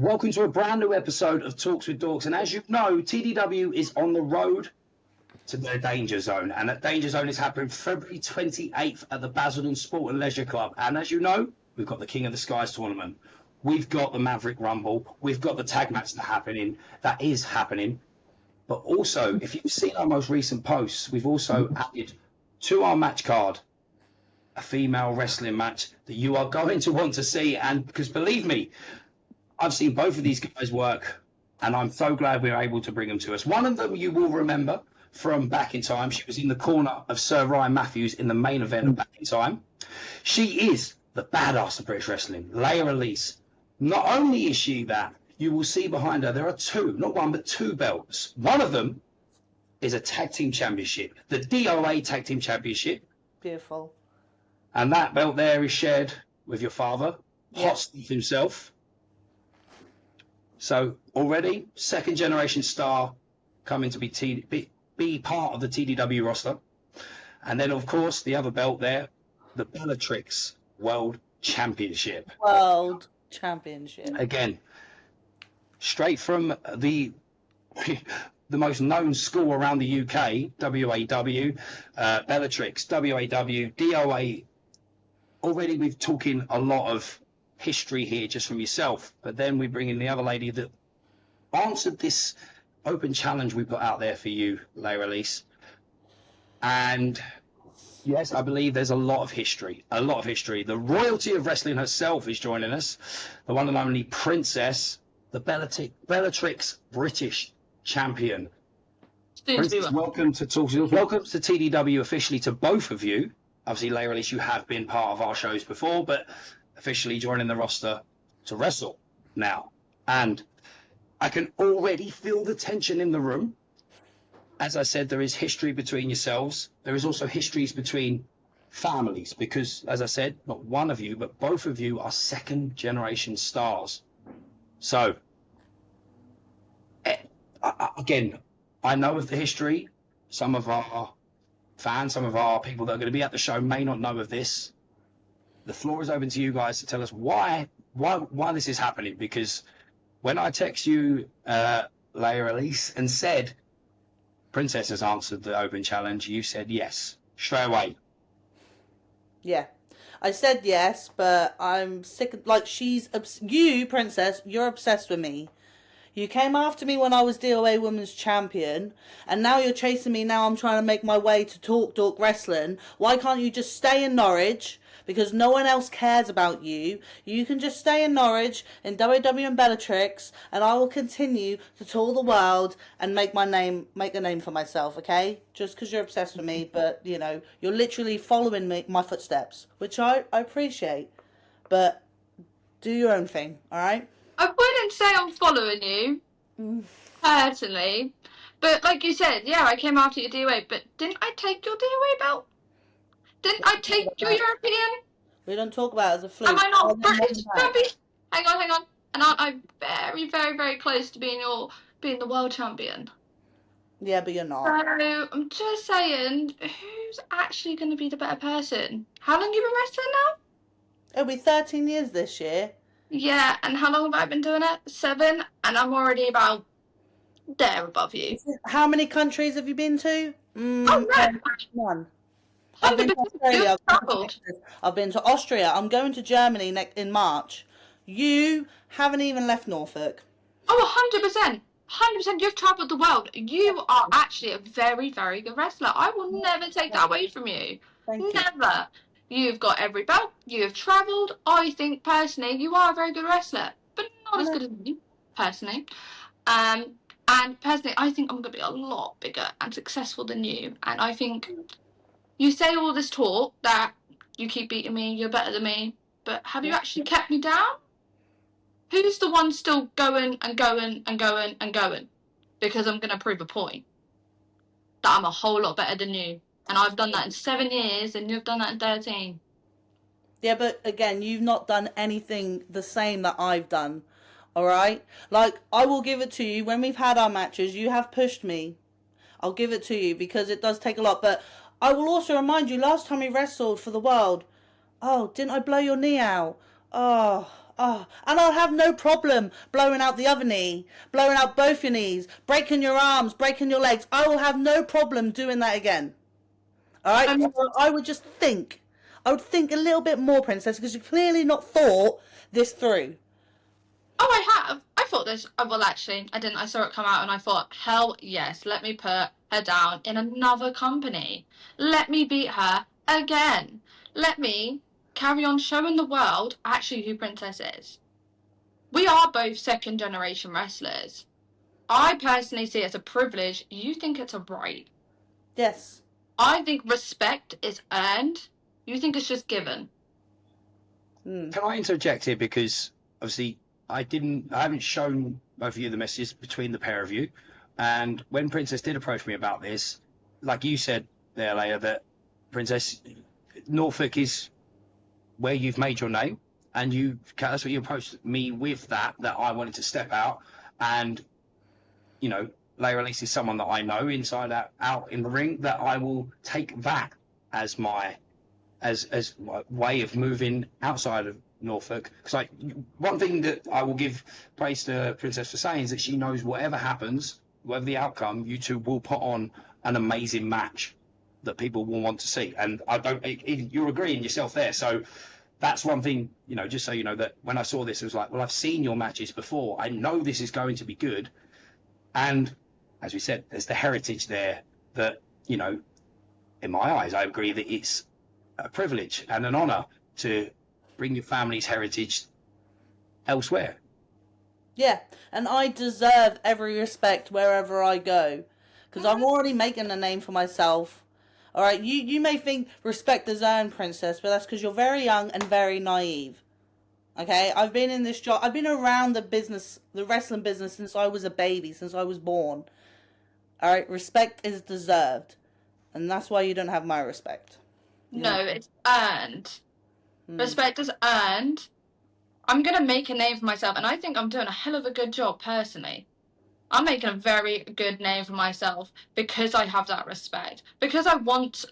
welcome to a brand new episode of Talks with Dorks. And as you know, TDW is on the road to their Danger Zone. And that Danger Zone is happening February 28th at the Basildon Sport and Leisure Club. And as you know, we've got the King of the Skies tournament. We've got the Maverick Rumble. We've got the tag match that is happening. But also, if you've seen our most recent posts, we've also added to our match card a female wrestling match that you are going to want to see. And because believe me, I've seen both of these guys work, and I'm so glad we were able to bring them to us. One of them you will remember from Back in Time. She was in the corner of Sir Ryan Matthews in the main event of Back in Time. She is the badass of British wrestling, Leia Elise. Not only is she that, you will see behind her, there are two, not one, but two belts. One of them is a tag team championship, the DOA tag team championship. Beautiful. And that belt there is shared with your father, Hot Steve himself. So already, second generation star coming to be part of the TDW roster. And then, of course, the other belt there, the Bellatrix World Championship. World Championship. Again, straight from the most known school around the UK, WAW, Bellatrix, WAW, DOA. Already we've talking a lot of history here just from yourself, but then we bring in the other lady that answered this open challenge we put out there for you, Leia Elise. And yes, I believe there's a lot of history. The royalty of wrestling herself is joining us, the one and only Princess, the Bellatrix British champion. Princess, welcome to TDW officially to both of you. Obviously, Leia Elise, you have been part of our shows before, but officially joining the roster to wrestle now. And I can already feel the tension in the room. As I said, there is history between yourselves. There is also histories between families because, as I said, not one of you, but both of you are second generation stars. So, again, I know of the history. Some of our fans, some of our people that are going to be at the show may not know of this. The floor is open to you guys to tell us why this is happening. Because when I text you, Leia Elise, and said Princess has answered the open challenge, you said yes straight away. Yeah, I said yes, but I'm sick of, like, you, Princess, you're obsessed with me. You came after me when I was DOA Women's Champion, and now you're chasing me. Now I'm trying to make my way to Talk Dork Wrestling. Why can't you just stay in Norwich? Because no one else cares about you. You can just stay in Norwich, in WW and Bellatrix, and I will continue to tour the world and make a name for myself, okay? Just because you're obsessed with me, but, you know, you're literally following my footsteps, which I appreciate. But do your own thing, all right? I wouldn't say I'm following you, personally. But like you said, yeah, I came after your DOA, but didn't I take your DOA belt? Didn't I take your European? We don't talk about it as a fluke. Am I not British? Hang on. And aren't I very, very, very close to being the world champion? Yeah, but you're not. So I'm just saying, who's actually going to be the better person? How long have you been wrestling now? It'll be 13 years this year. Yeah, and how long have I been doing it? 7, and I'm already about there above you. How many countries have you been to? Oh, no. One. I've been to Australia. I've been to Austria. I'm going to Germany in March. You haven't even left Norfolk. Oh, 100%. 100%. You've travelled the world. You are actually a very, very good wrestler. I will never take that away from you. Thank you. Never. You've got every belt. You have travelled. I think, personally, you are a very good wrestler. But not as good as me, personally. And personally, I think I'm going to be a lot bigger and successful than you. And I think you say all this talk that you keep beating me, you're better than me. But have you actually kept me down? Who's the one still going and going and going and going? Because I'm going to prove a point. That I'm a whole lot better than you. And I've done that in 7 years, and you've done that in 13. Yeah, but again, you've not done anything the same that I've done. All right? Like, I will give it to you. When we've had our matches, you have pushed me. I'll give it to you because it does take a lot. But I will also remind you, last time we wrestled for the world, oh, didn't I blow your knee out? Oh, Oh, and I'll have no problem blowing out the other knee, blowing out both your knees, breaking your arms, breaking your legs. I will have no problem doing that again. All right? I would just think. I would think a little bit more, Princess, because you've clearly not thought this through. Oh, I have. I thought this. Well, actually, I didn't. I saw it come out and I thought, hell yes, let me put her down in another company. Let me beat her again. Let me carry on showing the world actually who Princess is. We are both second generation wrestlers. I personally see it as a privilege. You think it's a right. Yes. I think respect is earned. You think it's just given. Can I interject here? Because obviously I haven't shown both of you the messages between the pair of you. And when Princess did approach me about this, like you said there, Leia, that Princess, Norfolk is where you've made your name. And that's what you approached me with, that I wanted to step out. And, you know, Leia at least is someone that I know inside out in the ring, that I will take that as my way of moving outside of Norfolk. Because one thing that I will give praise to Princess for saying is that she knows whatever happens, whatever the outcome, you two will put on an amazing match that people will want to see. And you're agreeing yourself there. So that's one thing, you know, just so you know, that when I saw this, it was like, well, I've seen your matches before. I know this is going to be good. And as we said, there's the heritage there that, you know, in my eyes, I agree that it's a privilege and an honor to bring your family's heritage elsewhere. Yeah, and I deserve every respect wherever I go, because I'm already making a name for myself. All right, you may think respect is earned, Princess, but that's because you're very young and very naive. Okay, I've been in this job, I've been around the wrestling business since I was a baby, since I was born. All right, respect is deserved, and that's why you don't have my respect. No, it's earned. Respect is earned. I'm going to make a name for myself, and I think I'm doing a hell of a good job personally. I'm making a very good name for myself because I have that respect. Because I once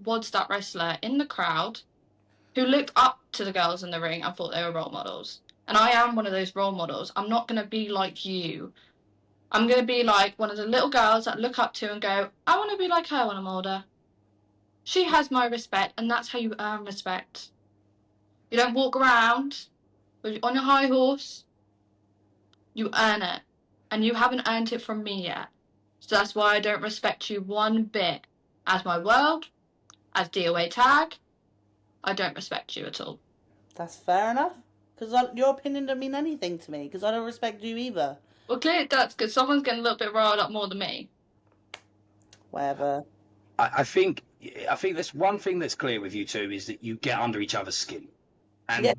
was that wrestler in the crowd who looked up to the girls in the ring and thought they were role models. And I am one of those role models. I'm not going to be like you. I'm going to be like one of the little girls that look up to and go, I want to be like her when I'm older. She has my respect, and that's how you earn respect. You don't walk around on your high horse. You earn it. And you haven't earned it from me yet. So that's why I don't respect you one bit. As my world, as DOA tag, I don't respect you at all. That's fair enough. Because your opinion don't mean anything to me. Because I don't respect you either. Well, clearly it does, because someone's getting a little bit riled up more than me. Whatever. I think that's one thing that's clear with you two, is that you get under each other's skin. And yeah,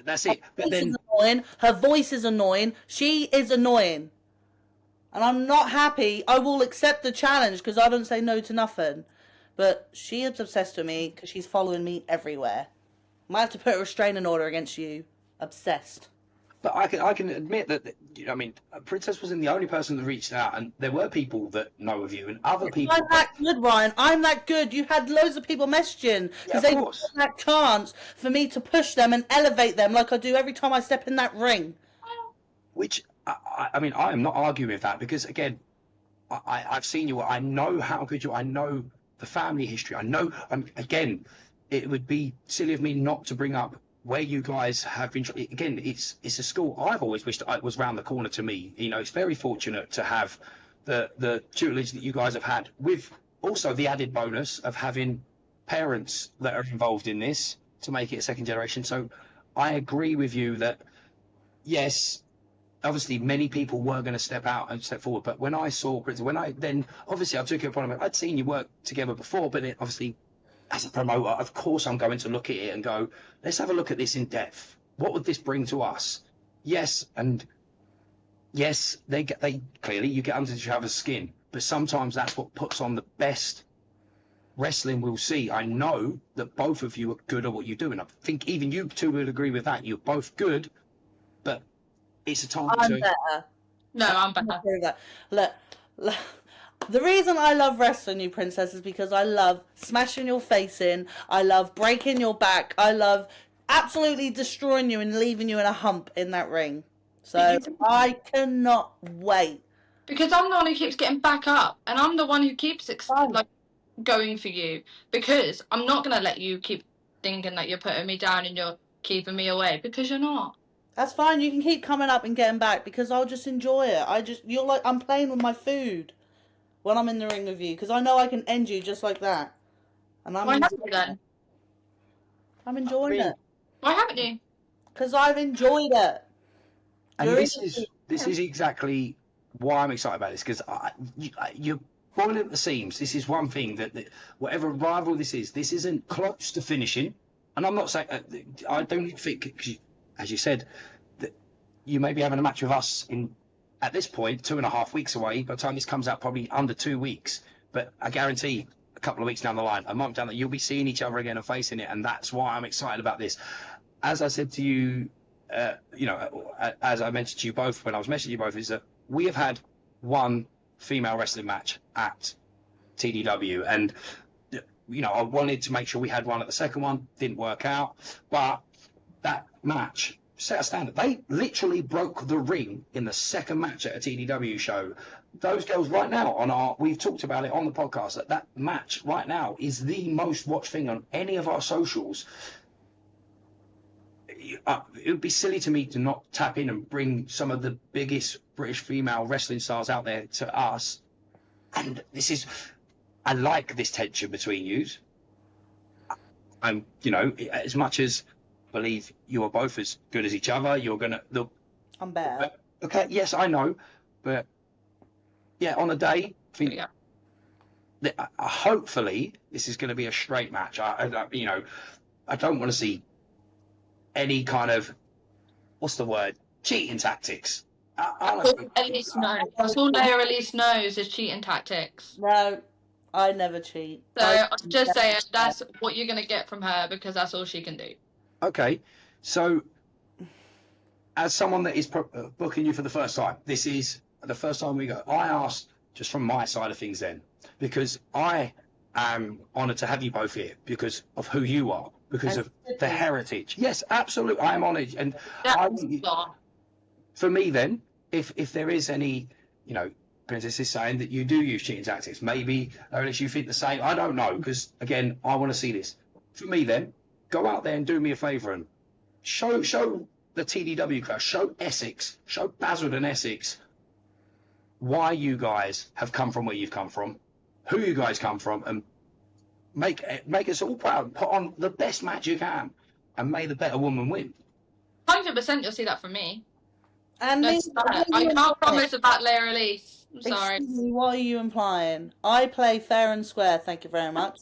that's it. But then annoying. Her voice is annoying. She is annoying. And I'm not happy. I will accept the challenge because I don't say no to nothing. But she is obsessed with me because she's following me everywhere. Might have to put a restraining order against you. Obsessed. But I can admit that, I mean, Princess wasn't the only person that reached out, and there were people that know of you, and other people. I'm that good, Ryan. I'm that good. You had loads of people messaging because they got that chance for me to push them and elevate them like I do every time I step in that ring. Which, I mean, I am not arguing with that, because, again, I've seen you. I know how good you are. I know the family history. I know, again, it would be silly of me not to bring up where you guys have been. Again, it's a school I've always wished it was round the corner to me. You know, it's very fortunate to have the tutelage that you guys have had, with also the added bonus of having parents that are involved in this to make it a second generation. So I agree with you that, yes, obviously many people were going to step out and step forward. But when I saw Prince, obviously I took it upon him. I'd seen you work together before, but then obviously, as a promoter, of course I'm going to look at it and go, let's have a look at this in depth. What would this bring to us? Yes, and yes, they clearly, you get under each other's skin, but sometimes that's what puts on the best wrestling we'll see. I know that both of you are good at what you do, and I think even you two would agree with that. You're both good, but it's a time I'm better. No, I'm better. Look. The reason I love wrestling you, Princess, is because I love smashing your face in. I love breaking your back. I love absolutely destroying you and leaving you in a hump in that ring. So I cannot wait. Because I'm the one who keeps getting back up, and I'm the one who keeps like going for you. Because I'm not gonna let you keep thinking that you're putting me down and you're keeping me away, because you're not. That's fine. You can keep coming up and getting back because I'll just enjoy it. You're like, I'm playing with my food when I'm in the ring with you because I know I can end you just like that. And Why haven't you then? I'm enjoying it. Why haven't you? Because I've enjoyed it. And this is exactly why I'm excited about this, because you're boiling at the seams. This is one thing that whatever rival this isn't close to finishing. And I'm not saying, I don't think, cause as you said, that you may be having a match with us at this point, 2.5 weeks away. By the time this comes out, probably under 2 weeks. But I guarantee a couple of weeks down the line, a month down the line, you'll be seeing each other again and facing it. And that's why I'm excited about this. As I said to you, as I mentioned to you both when I was messaging you both, is that we have had one female wrestling match at TDW. And, I wanted to make sure we had one at the second one. Didn't work out. But that match set a standard. They literally broke the ring in the second match at a TDW show. Those girls right now we've talked about it on the podcast, that match right now is the most watched thing on any of our socials. It would be silly to me to not tap in and bring some of the biggest British female wrestling stars out there to us. And I like this tension between yous. I'm, as much as believe you are both as good as each other, I'm better. Okay, yes, I know, but yeah, on a day, I think hopefully this is going to be a straight match. I don't want to see any kind of, what's the word, cheating tactics. Elise knows. That's all Elise knows is cheating tactics. No, I never cheat. So I'm just saying that's what you're going to get from her because that's all she can do. Okay, so as someone that is booking you for the first time, this is the first time we go. I asked just from my side of things then, because I am honoured to have you both here because of who you are, because of the heritage. Yes, absolutely, I am honoured. And for me then, if there is any, Princess is saying that you do use cheating tactics, maybe, or unless you think the same, I don't know, because again, I want to see this. For me then, go out there and do me a favour and show the TDW crowd, show Essex, show Basildon Essex why you guys have come from where you've come from, who you guys come from, and make us all proud. Put on the best match you can, and may the better woman win. 100% you'll see that from me. And I can't promise about Leia Elise. I'm sorry. Excuse me, what are you implying? I play fair and square, thank you very much.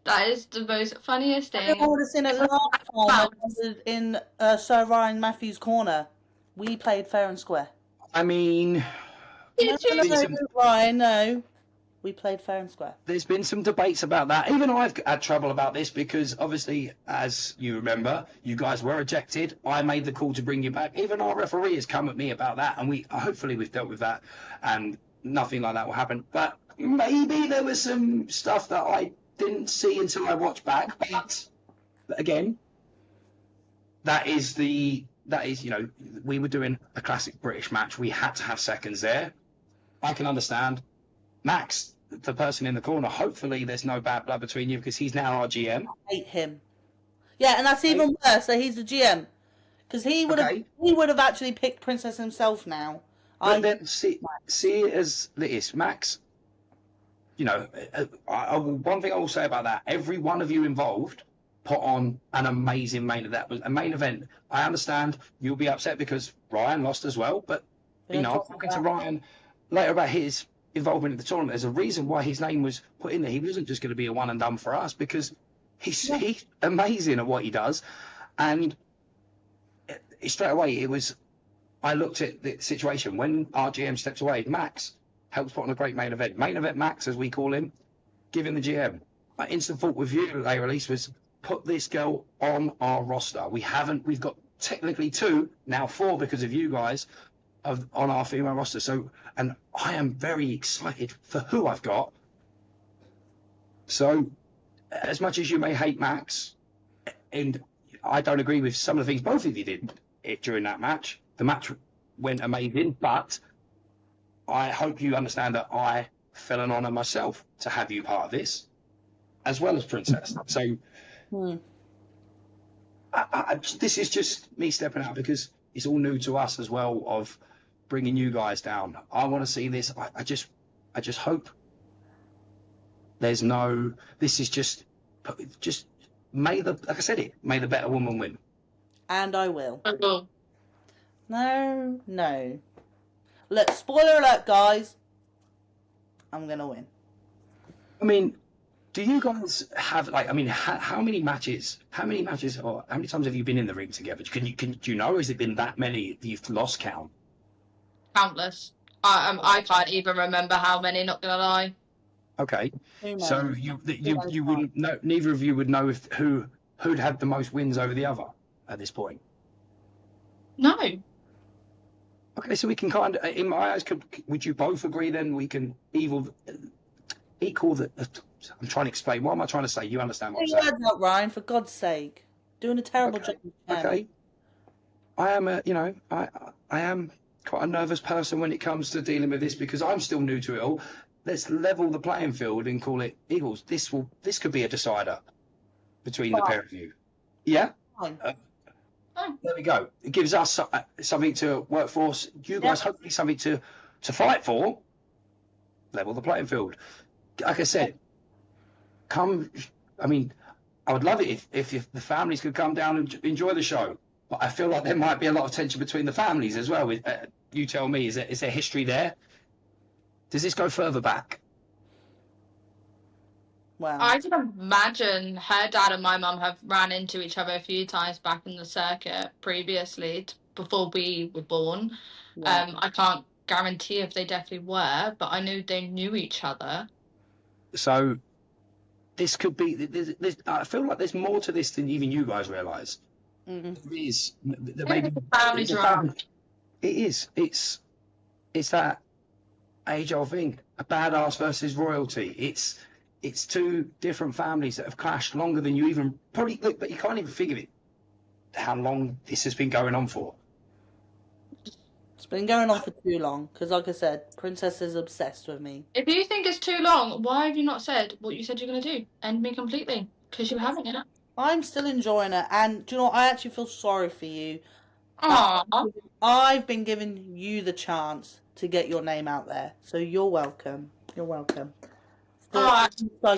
That is the most funniest thing. I would have seen it last time I was in Sir Ryan Matthews' corner. We played fair and square. I mean... Ryan, no. We played fair and square. There's been some debates about that. Even I've had trouble about this because obviously, as you remember, you guys were ejected. I made the call to bring you back. Even our referee has come at me about that, and hopefully we've dealt with that, and nothing like that will happen. But maybe there was some stuff that I didn't see until I watched back. But again, that is, we were doing a classic British match. We had to have seconds there. I can understand. Max, the person in the corner, hopefully there's no bad blood between you because he's now our GM. I hate him. Yeah, and that's even worse. So he's the GM because he would have actually picked Princess himself now. But then see it as this, Max. One thing I will say about that: every one of you involved put on an amazing main event. That was a main event. I understand you'll be upset because Ryan lost as well, but I'm talking to Ryan later about his involvement in the tournament. There's a reason why his name was put in there. He wasn't just going to be a one and done for us because he's amazing at what he does. And straight away I looked at the situation when our GM stepped away. Max helps put on a great main event. Main event Max, as we call him, give him the GM. My instant thought with you, Leia Elise, was put this girl on our roster. We've got technically 2, now 4 because of you guys, on our female roster. So, and I am very excited for who I've got. So, as much as you may hate Max, and I don't agree with some of the things both of you did during that match. The match went amazing, but I hope you understand that I fell an honour myself to have you part of this, as well as Princess. So this is just me stepping out because it's all new to us as well, of bringing you guys down. I want to see this. I just hope there's no. This is just may the better woman win. And I will. I will. No. Look, spoiler alert, guys. I'm gonna win. I mean, do you guys have how many matches? How many times have you been in the ring together? Do you know? Has it been that many that you've lost count? Countless. I can't even remember how many. Not gonna lie. Okay, so you wouldn't know. Neither of you would know who'd had the most wins over the other at this point. No. Okay, so we can kind of, in my eyes, would you both agree then we can equal the. I'm trying to explain. What am I trying to say? You understand what I'm saying? Not Ryan, for God's sake, doing a terrible job. Okay, I am I am quite a nervous person when it comes to dealing with this because I'm still new to it all. Let's level the playing field and call it equals. This could be a decider between the pair of you. Yeah. There we go. It gives us something to work for. You guys hopefully something to fight for. Level the playing field. Like I said, I would love it if the families could come down and enjoy the show. But I feel like there might be a lot of tension between the families as well. You tell me, is there history there? Does this go further back? Wow. I can imagine her dad and my mum have ran into each other a few times back in the circuit previously, before we were born. Yeah. I can't guarantee if they definitely were, but I knew they knew each other. So this could be. I feel like there's more to this than even you guys realise. Mm-hmm. There is. Family drama. It is. It's that age-old thing. A badass versus royalty. It's two different families that have clashed longer than you even probably look, but you can't even figure it. How long this has been going on for? It's been going on for too long. Because, like I said, Princess is obsessed with me. If you think it's too long, why have you not said what you said you're going to do? End me completely. Because you haven't yet. I'm still enjoying it, and do you know what? I actually feel sorry for you. Aww. I've been giving you the chance to get your name out there, so you're welcome. You're welcome. I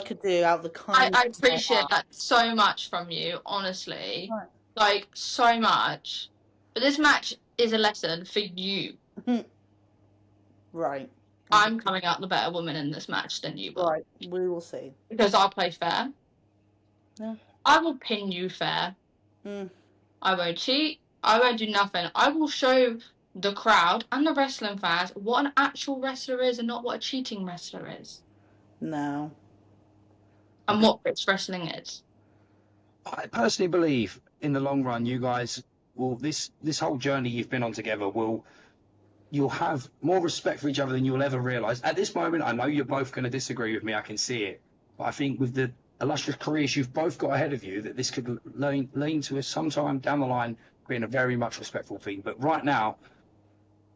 could do out of the kind. I appreciate that so much from you, honestly. Right. Like, so much. But this match is a lesson for you. Right. I'm coming out the better woman in this match than you will. Right, we will see. Because I'll play fair. Yeah. I will pin you fair. I won't cheat. I won't do nothing. I will show the crowd and the wrestling fans what an actual wrestler is and not what a cheating wrestler is. No. And what British wrestling is. I personally believe in the long run, you guys will, this whole journey you've been on together you'll have more respect for each other than you'll ever realise. At this moment, I know you're both going to disagree with me. I can see it. But I think with the illustrious careers you've both got ahead of you, that this could lean to sometime down the line being a very much respectful thing. But right now,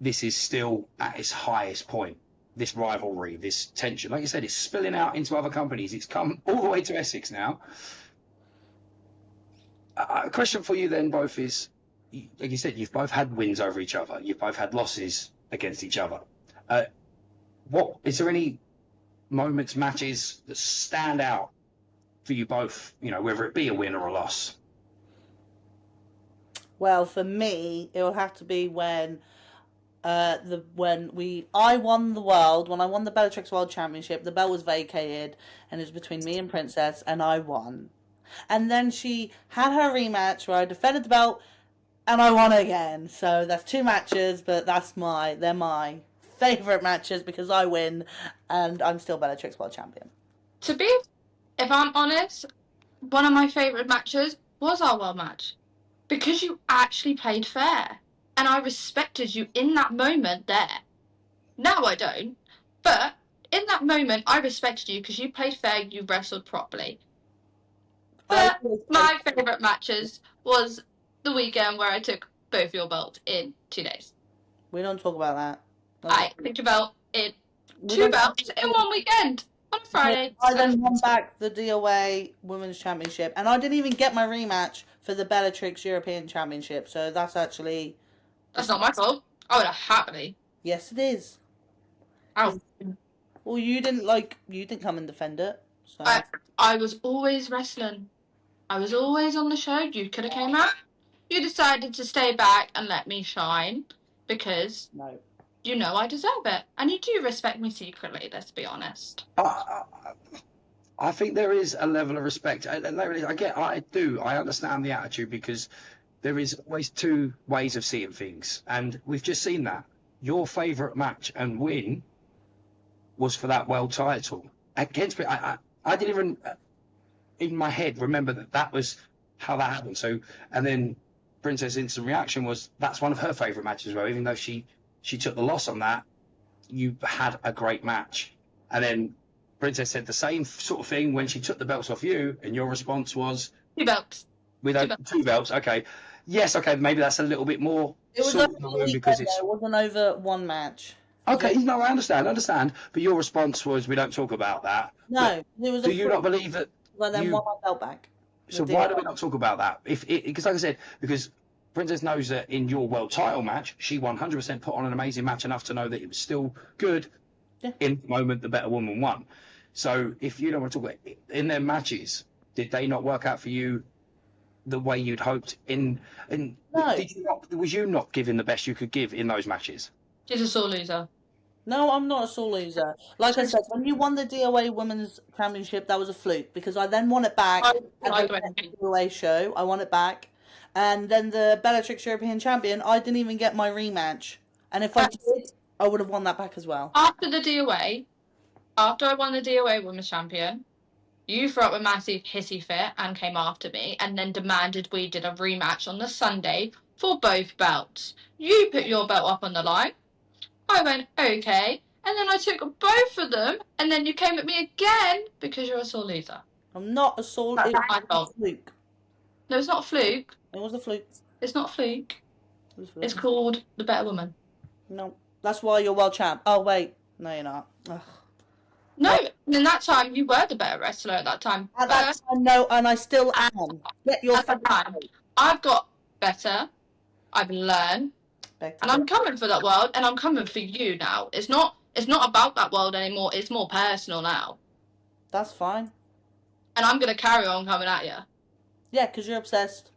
this is still at its highest point. This rivalry, this tension. Like you said, it's spilling out into other companies. It's come all the way to Essex now. A question for you then both is, like you said, you've both had wins over each other. You've both had losses against each other. Is there any moments, matches that stand out for you both, whether it be a win or a loss? Well, for me, it will have to be when I won the world, when I won the Bellatrix World Championship, the belt was vacated, and it was between me and Princess, and I won. And then she had her rematch where I defended the belt, and I won again. So that's two matches, but they're my favourite matches because I win, and I'm still Bellatrix World Champion. If I'm honest, one of my favourite matches was our world match. Because you actually played fair. And I respected you in that moment there. Now I don't. But in that moment, I respected you because you played fair, you wrestled properly. But my favourite matches was the weekend where I took both your belts in 2 days. We don't talk about that. I took your belt in 2 belts in 1 weekend on a Friday. I then won back the DOA Women's Championship, and I didn't even get my rematch for the Bellatrix European Championship. So that's actually... That's not my fault. I would have happily. Yes, it is. Ow. Well, you didn't come and defend it. So. I was always wrestling. I was always on the show. You could have came out. You decided to stay back and let me shine because you know I deserve it. And you do respect me secretly, let's be honest. I think there is a level of respect. I understand the attitude because there is always two ways of seeing things. And we've just seen that. Your favourite match and win was for that world title. Against me, I didn't even, in my head, remember that was how that happened. So, and then Princess' instant reaction was, that's one of her favourite matches as well. Even though she took the loss on that, you had a great match. And then Princess said the same sort of thing when she took the belts off you, and your response was 2 belts. Two belts. Okay. Yes. Okay. Maybe that's a little bit more. It was over because it wasn't over one match. Okay. No, I understand. But your response was, we don't talk about that. No, it was. Do you not believe that? Well, then won my belt back. So why do we not talk about that? Because, like I said, because Princess knows that in your world title match, she 100% put on an amazing match enough to know that it was still good. Yeah. In the moment, the better woman won. So if you don't want to talk about it, in their matches, did they not work out for you the way you'd hoped? No. Was you not giving the best you could give in those matches? She's a sore loser. No, I'm not a sore loser. Like I said, when you won the DOA Women's Championship, that was a fluke because I then won it back at the DOA show. I won it back. And then the Bellatrix European Champion, I didn't even get my rematch. And if I did, I would have won that back as well. After the DOA, after I won the DOA Women's Champion, you threw up a massive hissy fit and came after me and then demanded we did a rematch on the Sunday for both belts. You put your belt up on the line. I went, okay. And then I took both of them and then you came at me again because you're a sore loser. I'm not a sore loser. That's my fault. Fluke. No, it's not a fluke. It was a fluke. It's not a fluke. It's called the better woman. No. That's why you're world champ. Oh, wait. No, you're not. Ugh. No, in that time, you were the better wrestler at that time. At that time, no, and I still am. Get your time. I've got better. I've learned. And I'm coming for that world, and I'm coming for you now. It's not about that world anymore. It's more personal now. That's fine. And I'm going to carry on coming at you. Yeah, because you're obsessed.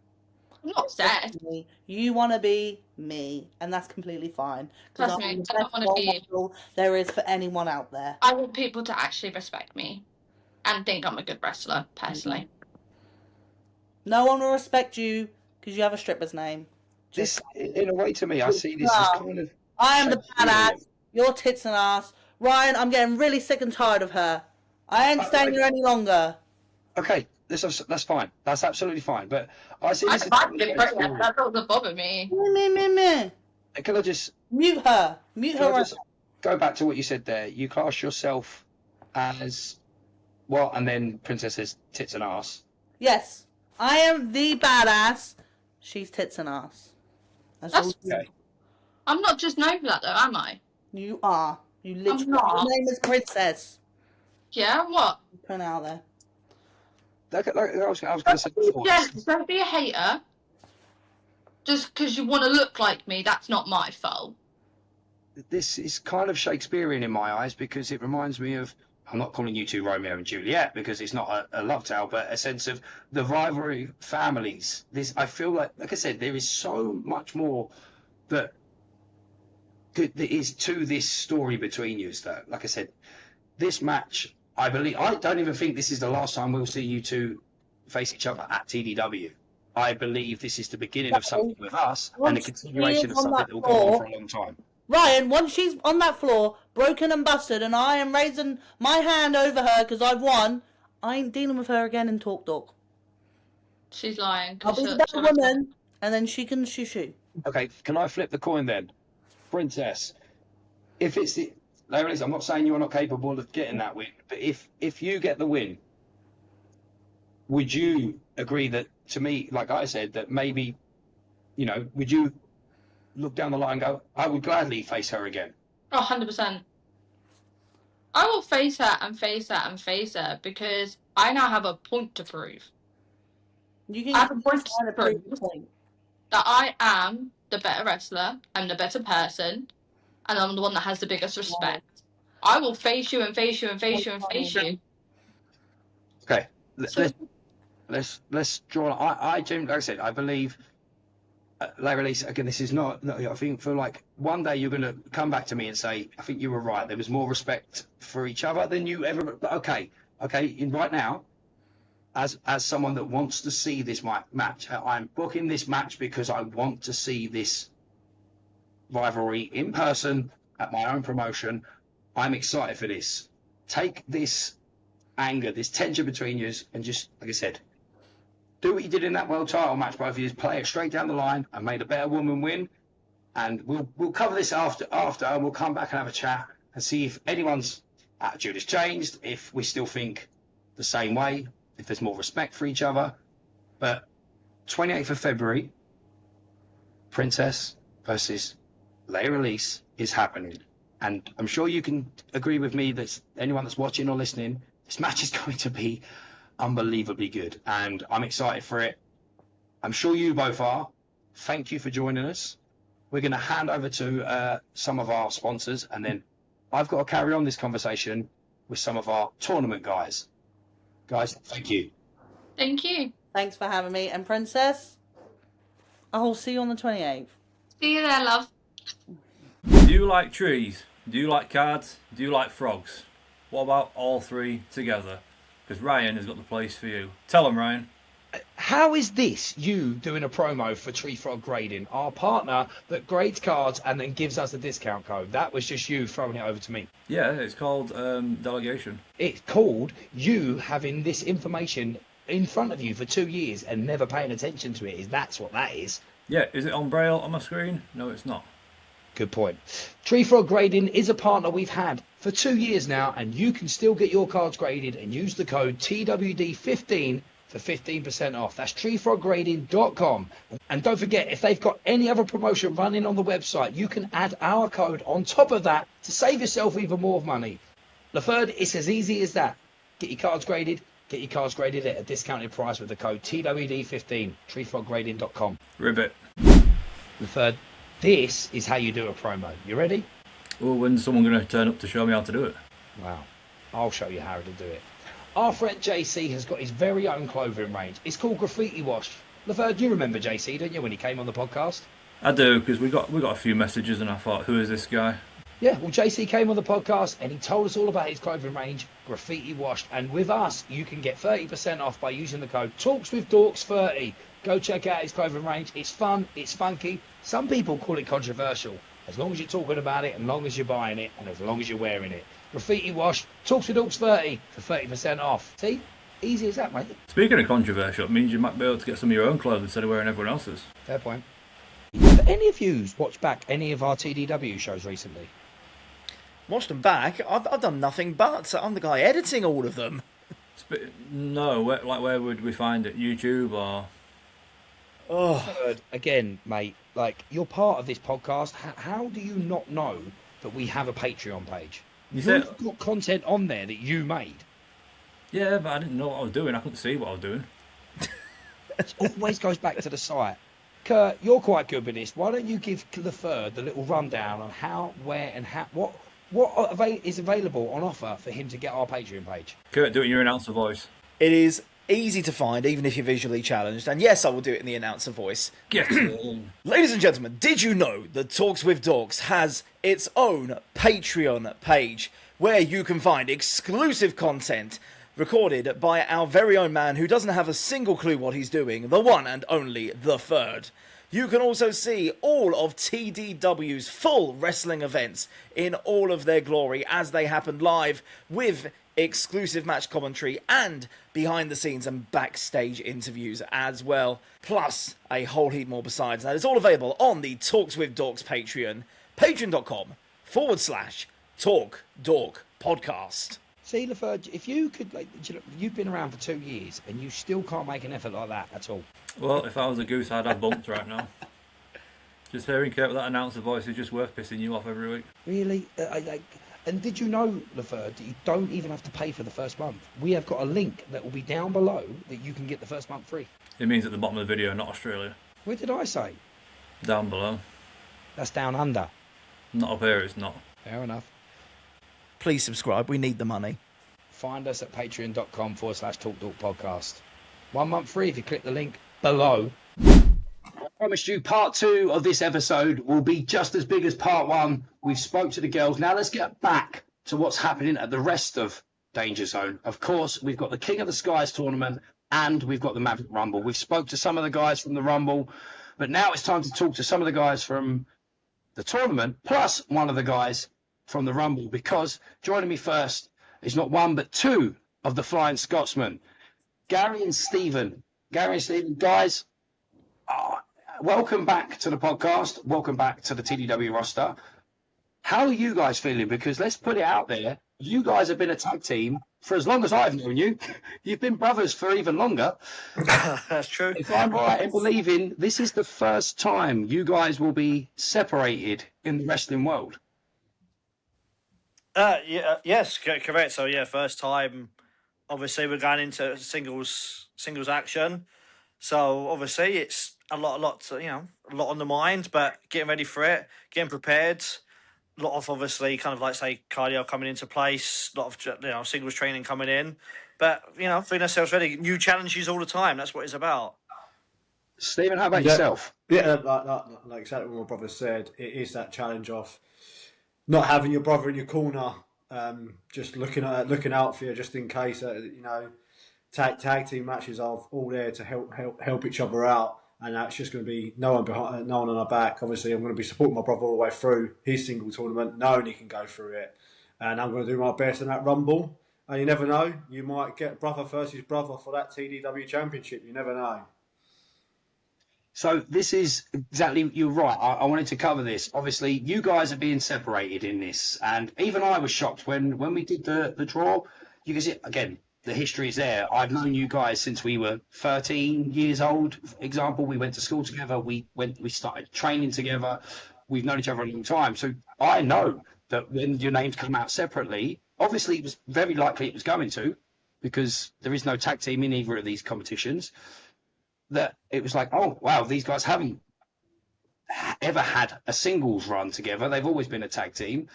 I'm not obsessed. You want to be me, and that's completely fine. Trust me, I don't want to be there is for anyone out there. I want people to actually respect me and think I'm a good wrestler, personally. No one will respect you because you have a stripper's name. This, in a way, to me, I see this as kind of... I am the badass. Your tits and ass. Ryan, I'm getting really sick and tired of her. I ain't staying here any longer. Okay. That's fine. That's absolutely fine. But I see this. That doesn't bother me. Can I just mute her? Just go back to what you said there. You class yourself as what? And then Princess says tits and ass. Yes, I am the badass. She's tits and ass. That's okay. I'm not just known for that, though, am I? You are. You literally. I'm not. Your name is Princess. Yeah. What? Put it out there. I was going to say before. Yeah, don't be a hater. Just because you want to look like me, that's not my fault. This is kind of Shakespearean in my eyes because it reminds me of, I'm not calling you two Romeo and Juliet because it's not a love tale, but a sense of the rivalry families. I feel like I said, there is so much more that is to this story between you. So, like I said, this match, I don't even think this is the last time we'll see you two face each other at TDW. I believe this is the beginning of something with us and the continuation of something that will go on for a long time. Ryan, once she's on that floor, broken and busted, and I am raising my hand over her because I've won, I ain't dealing with her again in Talk Dork. She's lying. I'll be the better woman, and then she can shoo-shoo. Okay, can I flip the coin then? Princess, if it's the... I'm not saying you're not capable of getting that win, but if you get the win, would you agree that, to me, like I said, that maybe, would you look down the line and go, I would gladly face her again? Oh, 100%. I will face her and face her and face her because I now have a point to prove. You I have a can point to prove point. that I am the better wrestler, I'm the better person, and I'm the one that has the biggest respect. I will face you and face you and face you and face you. Okay, let's draw. I genuinely, like I said, I believe. Like release again. This is not. I think for like one day you're going to come back to me and say, I think you were right. There was more respect for each other than you ever. But okay. Right now, as someone that wants to see this match, I'm booking this match because I want to see this rivalry in person at my own promotion. I'm excited for this. Take this anger, this tension between you, and just, like I said, do what you did in that world title match, both of you. Play it straight down the line and made a better woman win. And we'll cover this after, and we'll come back and have a chat and see if anyone's attitude has changed, if we still think the same way, if there's more respect for each other. But 28th of February, Princess versus Leia Release is happening. And I'm sure you can agree with me that anyone that's watching or listening, this match is going to be unbelievably good. And I'm excited for it. I'm sure you both are. Thank you for joining us. We're going to hand over to some of our sponsors, and then I've got to carry on this conversation with some of our tournament guys. Guys, thank you. Thank you. Thanks for having me. And Princess, I'll see you on the 28th. See you there, love. Do you like trees? Do you like cards? Do you like frogs? What about all three together? Because Ryan has got the place for you. Tell him, Ryan. How is this you doing a promo for Tree Frog Grading, our partner that grades cards and then gives us a discount code? That was just you throwing it over to me. Yeah, it's called delegation. It's called you having this information in front of you for 2 years and never paying attention to it. That's what that is. Yeah, is it on Braille on my screen? No, it's not. Good point. Tree Frog Grading is a partner we've had for 2 years now, and you can still get your cards graded and use the code TWD15 for 15% off. That's treefroggrading.com. And don't forget, if they've got any other promotion running on the website, you can add our code on top of that to save yourself even more money. Laferde, it's as easy as that. Get your cards graded. Get your cards graded at a discounted price with the code TWD15, treefroggrading.com. Ribbit. Laferde, this is how you do a promo. You ready? Well, when's someone going to turn up to show me how to do it? Wow. I'll show you how to do it. Our friend JC has got his very own clothing range. It's called Graffiti Washed. Laferde, you remember JC, don't you, when he came on the podcast? I do, because we got a few messages and I thought, who is this guy? Yeah, well, JC came on the podcast and he told us all about his clothing range, Graffiti Washed. And with us, you can get 30% off by using the code TalksWithDorks30. Go check out his clothing range. It's fun, it's funky. Some people call it controversial. As long as you're talking about it, as long as you're buying it, and as long as you're wearing it. Graffiti Wash, Talks with Dorks 30 for 30% off. See? Easy as that, mate. Speaking of controversial, it means you might be able to get some of your own clothes instead of wearing everyone else's. Fair point. Have any of you watched back any of our TDW shows recently? Watched them back? I've done nothing but. I'm the guy editing all of them. No, where would we find it? YouTube or... Oh. Again, mate, like, you're part of this podcast. How do you not know that we have a Patreon page? You've got content on there that you made. Yeah, but I didn't know what I was doing. I couldn't see what I was doing. It always goes back to the site. Kurt, you're quite good with this. Why don't you give Laferde the little rundown on how, where, and what is available on offer for him to get our Patreon page? Kurt, do it in your announcer voice. It is easy to find, even if you're visually challenged. And yes, I will do it in the announcer voice. Get in. Ladies and gentlemen, did you know that Talks with Dorks has its own Patreon page where you can find exclusive content recorded by our very own man who doesn't have a single clue what he's doing, the one and only Laferde. You can also see all of TDW's full wrestling events in all of their glory as they happen live with exclusive match commentary and behind the scenes and backstage interviews as well, plus a whole heap more besides that. It's all available on the Talks with Dorks Patreon, patreon.com/TalkDorkPodcast. See, Laferde, if you could, like, you've been around for 2 years and you still can't make an effort like that at all. Well, if I was a goose, I'd have bumps right now. Just hearing Kurt with that announcer voice is just worth pissing you off every week. Really? And did you know, Laferde, that you don't even have to pay for the first month? We have got a link that will be down below that you can get the first month free. It means at the bottom of the video, not Australia. What did I say? Down below. That's down under. Not up here, it's not. Fair enough. Please subscribe. We need the money. Find us at patreon.com/TalkDorkPodcast. 1 month free if you click the link below. I promised you part 2 of this episode will be just as big as part 1. We've spoke to the girls. Now let's get back to what's happening at the rest of Danger Zone. Of course, we've got the King of the Skies tournament and we've got the Maverick Rumble. We've spoke to some of the guys from the Rumble, but now it's time to talk to some of the guys from the tournament, plus one of the guys from the Rumble, because joining me first is not one but 2 of the Flying Scotsmen, Gary and Stephen. Gary and Stephen, guys, welcome back to the podcast. Welcome back to the TDW roster. How are you guys feeling? Because let's put it out there, you guys have been a tag team for as long as I've known you. You've been brothers for even longer. That's true. If I'm right in believing, this is the first time you guys will be separated in the wrestling world. Yes, correct. So yeah, first time. Obviously, we're going into singles action. So obviously, it's a lot on the mind. But getting ready for it, getting prepared. A lot of obviously kind of like say cardio coming into place. A lot of singles training coming in. But feeling ourselves ready. New challenges all the time. That's what it's about. Stephen, how about yourself? Yeah, like exactly what my brother said. It is that challenge of not having your brother in your corner, just looking out for you, just in case. Tag team matches are all there to help each other out, and that's just going to be no one on our back. Obviously, I'm going to be supporting my brother all the way through his single tournament, knowing he can go through it, and I'm going to do my best in that Rumble. And you never know, you might get brother versus brother for that TDW Championship. You never know. So this is exactly, you're right. I wanted to cover this. Obviously, you guys are being separated in this. And even I was shocked when we did the draw. You can see, again, the history is there. I've known you guys since we were 13 years old. For example, we went to school together. We started training together. We've known each other a long time. So I know that when your names come out separately, obviously it was very likely it was going to, because there is no tag team in either of these competitions. That it was like, oh, wow, these guys haven't ever had a singles run together. They've always been a tag team.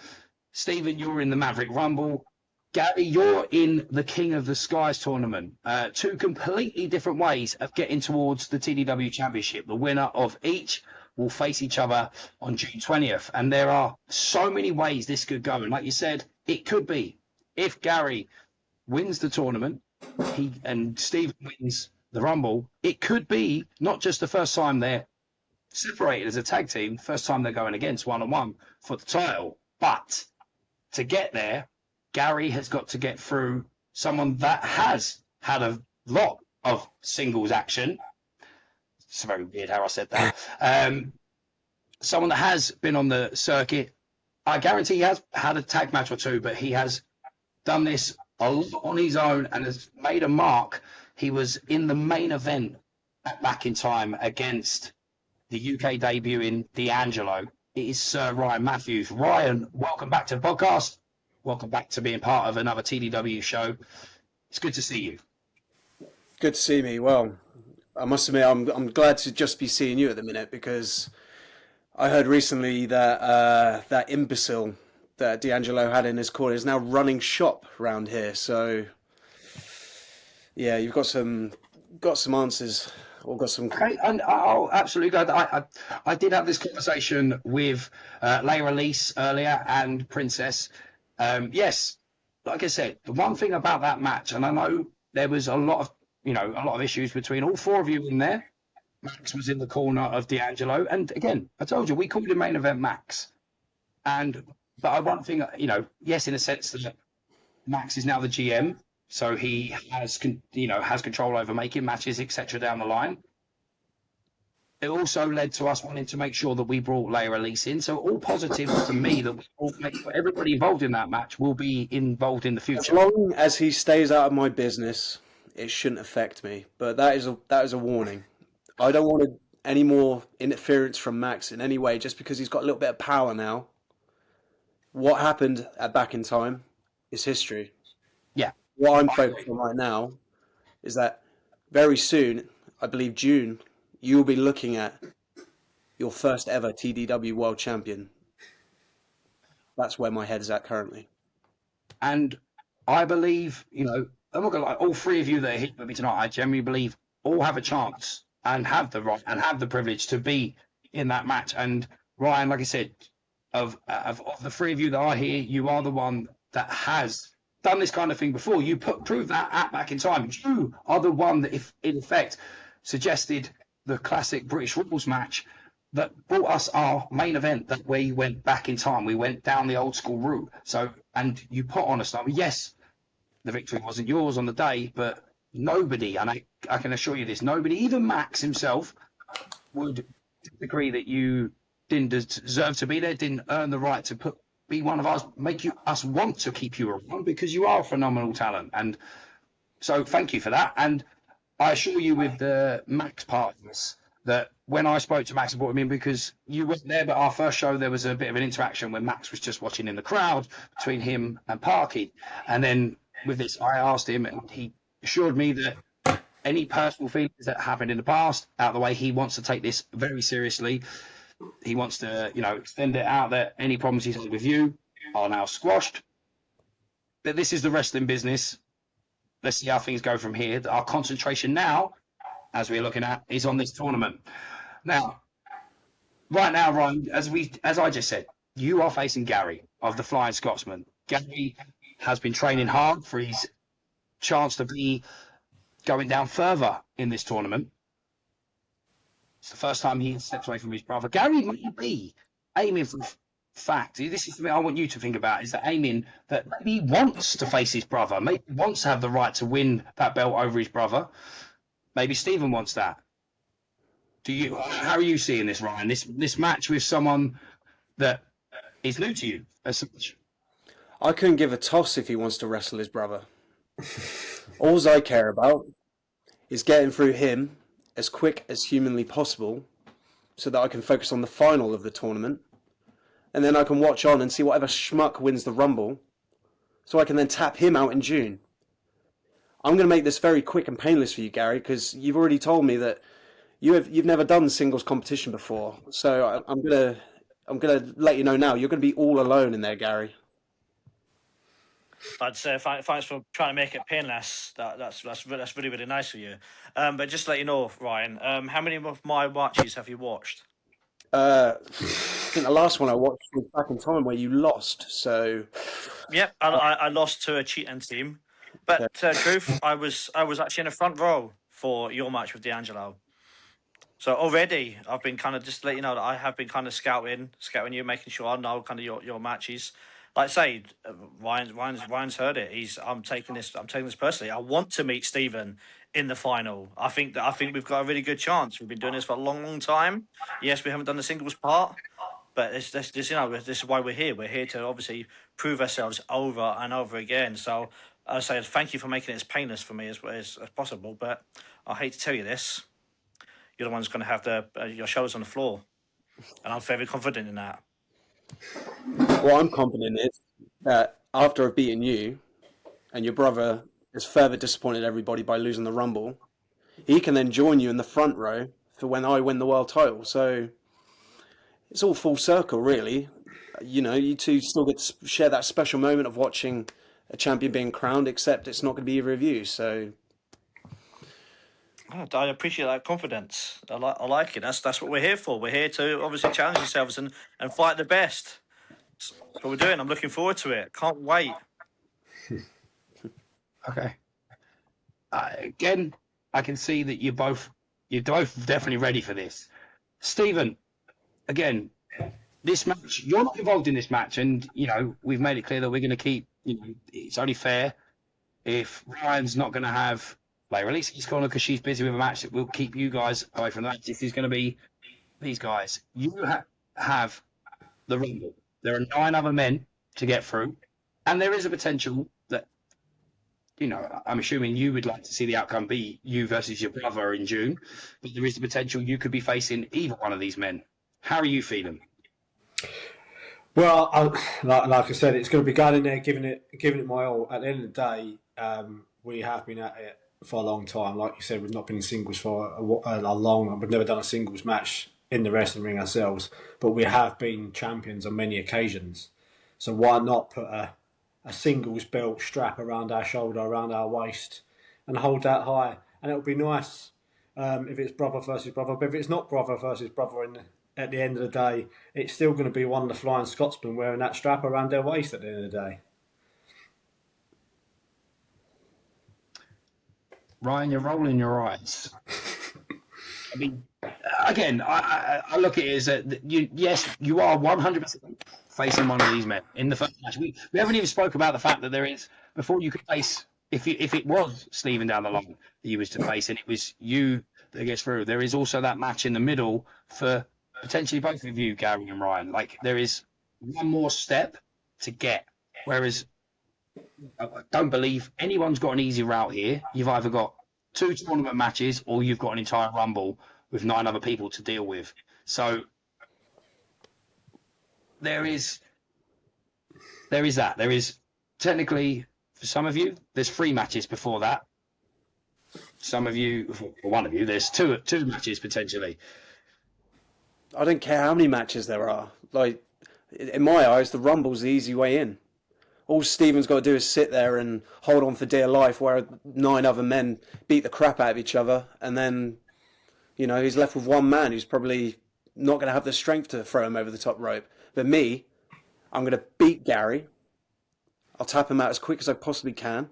Stephen, you're in the Maverick Rumble. Gary, you're in the King of the Skies tournament. 2 completely different ways of getting towards the TDW Championship. The winner of each will face each other on June 20th. And there are so many ways this could go. And like you said, it could be, if Gary wins the tournament, and Stephen wins the Rumble, it could be not just the first time they're separated as a tag team, first time they're going against one-on-one for the title. But to get there, Gary has got to get through someone that has had a lot of singles action. It's very weird how I said that. Someone that has been on the circuit. I guarantee he has had a tag match or 2, but he has done this a lot on his own and has made a mark. He was in the main event Back in Time against the UK debuting D'Angelo. It is Sir Ryan Matthews. Ryan, welcome back to the podcast. Welcome back to being part of another TDW show. It's good to see you. Good to see me. Well, I must admit, I'm glad to just be seeing you at the minute, because I heard recently that that imbecile that D'Angelo had in his corner is now running shop around here. So yeah, you've got some answers, or got some. Okay, and I'll absolutely go. I did have this conversation with Leia Elise earlier and Princess. Yes, like I said, the one thing about that match, and I know there was a lot of issues between all 4 of you in there. Max was in the corner of D'Angelo, and again, I told you we called him main event Max. But one thing, yes, in a sense that Max is now the GM. So he has control over making matches, etc. down the line. it also led to us wanting to make sure that we brought Leia Elise in. So all positive to me that everybody involved in that match will be involved in the As future. long as he stays out of my business, it shouldn't affect me. But that is a warning. I don't want any more interference from Max in any way, just because he's got a little bit of power now. What happened back in time is history. Yeah. What I'm focused on right now is that very soon, I believe June, you will be looking at your first ever TDW World Champion. That's where my head is at currently. And I believe, I'm not gonna lie, all three of you that are here with me tonight, I genuinely believe all have a chance and have the right and have the privilege to be in that match. And Ryan, like I said, of the three of you that are here, you are the one that has done this kind of thing before. You proved that at Back in Time. You are the one that, if in effect, suggested the classic British rules match that brought us our main event, that we went back in time. We went down the old school route. So, and you put on a start. Yes, the victory wasn't yours on the day, but nobody, and I can assure you this, nobody, even Max himself, would agree that you didn't deserve to be there, didn't earn the right to be one of us, make us want to keep you around, because you are a phenomenal talent. And so thank you for that. And I assure you, with the Max part of this, that when I spoke to Max and brought him in, because you weren't there, but our first show, there was a bit of an interaction when Max was just watching in the crowd between him and Parky. And then with this, I asked him, and he assured me that any personal feelings that happened in the past, out of the way, he wants to take this very seriously. He wants to, extend it out, that any problems he's had with you are now squashed. But this is the wrestling business. Let's see how things go from here. Our concentration now, as we're looking at, is on this tournament. Now, right now, Ryan, as I just said, you are facing Gary of the Flying Scotsman. Gary has been training hard for his chance to be going down further in this tournament. It's the first time he steps away from his brother. Gary may be aiming for fact. This is something I want you to think about, is that aiming that maybe he wants to face his brother, maybe he wants to have the right to win that belt over his brother. Maybe Stephen wants that. How are you seeing this, Ryan? This match with someone that is new to you as such? I couldn't give a toss if he wants to wrestle his brother. All I care about is getting through him as quick as humanly possible, so that I can focus on the final of the tournament, and then I can watch on and see whatever schmuck wins the Rumble, so I can then tap him out in June. I'm going to make this very quick and painless for you, Gary, because you've already told me that you've never done singles competition before. So I'm gonna let you know now, you're going to be all alone in there, Gary. I'd say thanks for trying to make it painless. That's really, really nice of you. But just to let you know, Ryan, how many of my matches have you watched? I think the last one I watched was Back in Time, where you lost. So Yep, I lost to a cheating team. But truth, I was actually in the front row for your match with D'Angelo. So already I've been kind of, just to let you know, that I have been kind of scouting you, making sure I know kind of your matches. Like I say, Ryan's heard it. I'm taking this personally. I want to meet Stephen in the final. I think we've got a really good chance. We've been doing this for a long, long time. Yes, we haven't done the singles part, but this is why we're here. We're here to obviously prove ourselves over and over again. So I say thank you for making it as painless for me as possible. But I hate to tell you this, you're the one who's going to have your shoulders on the floor, and I'm very confident in that. what I'm confident is that after I've beaten you, and your brother has further disappointed everybody by losing the Rumble, he can then join you in the front row for when I win the world title. So it's all full circle, really. You two still get to share that special moment of watching a champion being crowned, except it's not going to be either of you. So I appreciate that confidence. I like it. That's what we're here for. We're here to obviously challenge ourselves and fight the best. That's what we're doing. I'm looking forward to it. Can't wait. Okay. Again, I can see that you're both definitely ready for this. Stephen, again, this match, you're not involved in this match, and we've made it clear that we're going to keep. It's only fair if Ryan's not going to have Like, release his corner because she's busy with a match that will keep you guys away from the match. This is going to be these guys. You have the Rumble. There are 9 other men to get through, and there is a potential that, you know, I'm assuming you would like to see the outcome be you versus your brother in June, but there is the potential you could be facing either one of these men. How are you feeling? Well, like I said, it's going to be going in there, giving it my all. At the end of the day, we have been at it for a long time. Like you said, we've not been in singles for a long. We've never done a singles match in the wrestling ring ourselves, but we have been champions on many occasions. So why not put a singles belt strap around our shoulder, around our waist, and hold that high? And it would be nice if it's brother versus brother. But if it's not brother versus brother, at the end of the day, it's still going to be one of the Flying Scotsmen wearing that strap around their waist at the end of the day. Ryan, you're rolling your eyes. I mean, again, I look at it as that you are 100% facing one of these men in the first match. We haven't even spoke about the fact that there is, before you could face, if it was Stephen down the line that you was to face and it was you that gets through, there is also that match in the middle for potentially both of you, Gary and Ryan. Like, there is one more step to get, whereas I don't believe anyone's got an easy route here. You've either got 2 tournament matches or you've got an entire Rumble with 9 other people to deal with. So there is that. There is technically, for some of you, there's 3 matches before that. Some of you, for one of you, there's two matches potentially. I don't care how many matches there are. Like, in my eyes, the Rumble's the easy way in. All Stephen's got to do is sit there and hold on for dear life, where 9 other men beat the crap out of each other, and then, you know, he's left with one man who's probably not going to have the strength to throw him over the top rope. But me, I'm going to beat Gary. I'll tap him out as quick as I possibly can,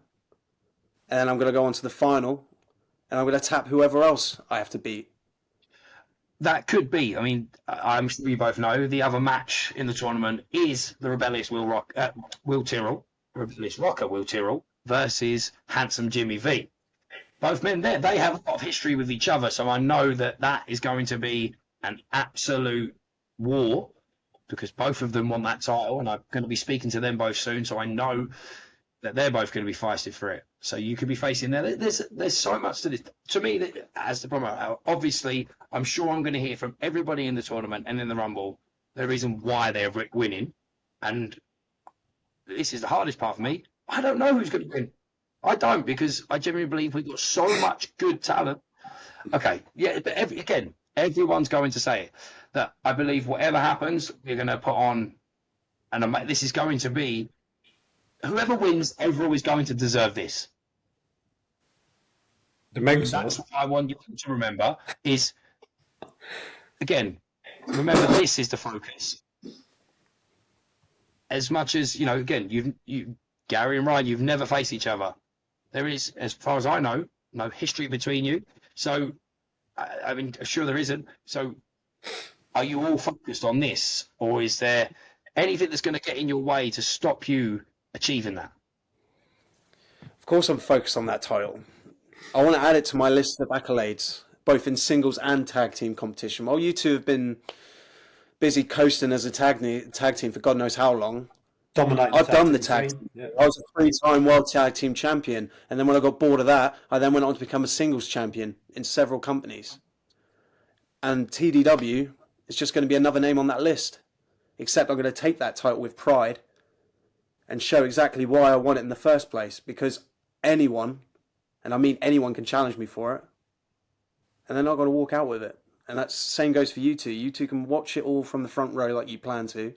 and then I'm going to go on to the final, and I'm going to tap whoever else I have to beat. That could be. I mean, I'm sure you both know the other match in the tournament is the Rebellious Will Tyrrell versus Handsome Jimmy V. Both men there, they have a lot of history with each other, so I know that is going to be an absolute war because both of them want that title, and I'm going to be speaking to them both soon, so I know that they're both going to be feisted for it. So you could be facing there. There's so much to this. To me, that, as the promo, obviously, I'm sure I'm going to hear from everybody in the tournament and in the Rumble the reason why they're winning. And this is the hardest part for me. I don't know who's going to win. I don't, because I genuinely believe we've got so much good talent. Okay, yeah, but everyone's going to say it, that I believe whatever happens, we're going to put on, and this is going to be, whoever wins overall is going to deserve this. That's what I want you to remember is, again, remember this is the focus. As much as, you know, again, you Gary and Ryan, you've never faced each other. There is, as far as I know, no history between you. So, I mean, sure there isn't. So, are you all focused on this? Or is there anything that's going to get in your way to stop you achieving that? Of course I'm focused on that title. I want to add it to my list of accolades, both in singles and tag team competition. While you two have been busy coasting as a tag team for God knows how long, I've done the tag team. Yeah. I was a 3-time world tag team champion, and then when I got bored of that, I then went on to become a singles champion in several companies. And TDW is just going to be another name on that list, except I'm going to take that title with pride and show exactly why I won it in the first place, because anyone, and I mean anyone, can challenge me for it, and they're not going to walk out with it. And that same goes for you two. You two can watch it all from the front row like you plan to.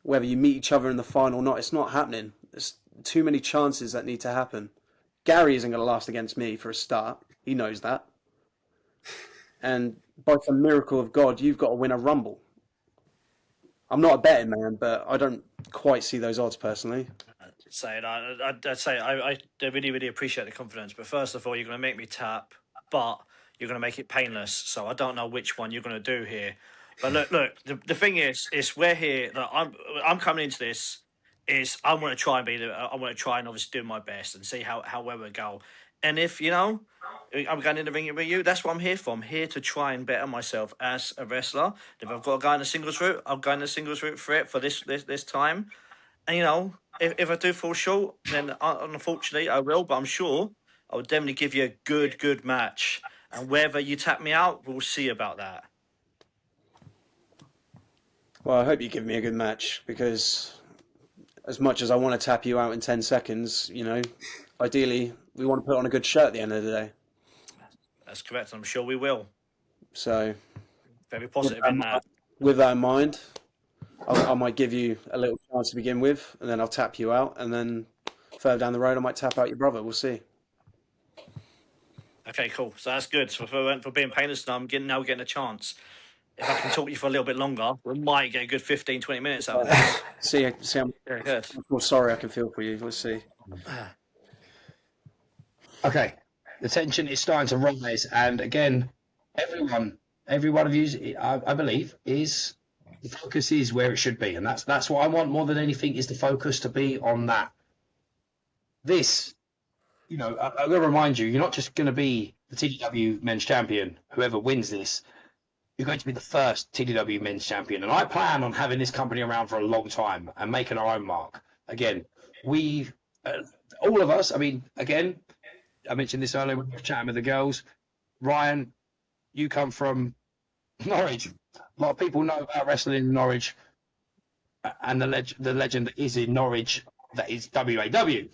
Whether you meet each other in the final or not, it's not happening. There's too many chances that need to happen. Gary isn't going to last against me for a start. He knows that. And by some miracle of God, you've got to win a Rumble. I'm not a betting man, but I don't quite see those odds personally. I'd say I really, really appreciate the confidence. But first of all, you're going to make me tap, but you're going to make it painless. So I don't know which one you're going to do here. But look. The thing is we're here. I'm coming into this. I want to try and obviously do my best and see how well we go. And if, I'm going in the ring with you, that's what I'm here for. I'm here to try and better myself as a wrestler. If I've got to go in the singles route, I'll go in the singles route for it for this time. And, if I do fall short, then unfortunately I will, but I'm sure I will definitely give you a good match. And whether you tap me out, we'll see about that. Well, I hope you give me a good match, because as much as I want to tap you out in 10 seconds, ideally we want to put on a good show at the end of the day. That's correct. I'm sure we will. So, very positive in that. With that in mind, I might give you a little chance to begin with, and then I'll tap you out, and then further down the road I might tap out your brother. We'll see. Okay, cool. So that's good. So for being painless, now I'm getting a chance. If I can talk to you for a little bit longer, we might get a good 15, 20 minutes out of this. See, I'm very good. Well, sorry I can feel for you. Let's see. Okay, the tension is starting to rise, and again, every one of you, I believe, is the focus is where it should be, and that's what I want more than anything, is the focus to be on that. This, I'm going to remind you, you're not just going to be the TDW Men's Champion. Whoever wins this, you're going to be the first TDW Men's Champion, and I plan on having this company around for a long time and making our own mark. Again, all of us. I mean, again, I mentioned this earlier when we were chatting with the girls. Ryan, you come from Norwich. A lot of people know about wrestling in Norwich, and the legend that is in Norwich, that is WAW.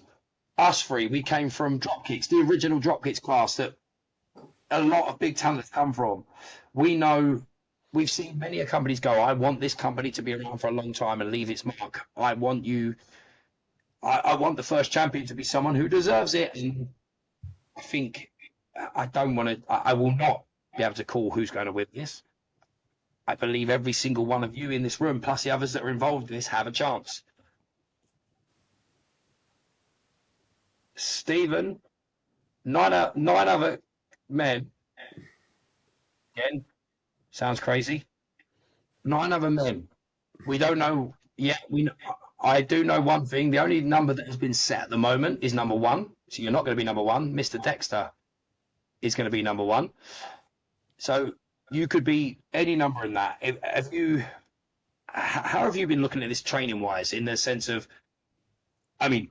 Us three, we came from Dropkicks, the original Dropkicks class that a lot of big talents come from. We know, we've seen many a companies go, I want this company to be around for a long time and leave its mark. I want the first champion to be someone who deserves it. And I think I will not be able to call who's going to win this. I believe every single one of you in this room, plus the others that are involved in this, have a chance. Stephen, nine other men. Again, sounds crazy. 9 other men. We don't know yet. I do know one thing. The only number that has been set at the moment is number 1. So you're not going to be number 1. Mr. Dexter is going to be number 1. So you could be any number in that. How have you been looking at this training wise, in the sense of, I mean,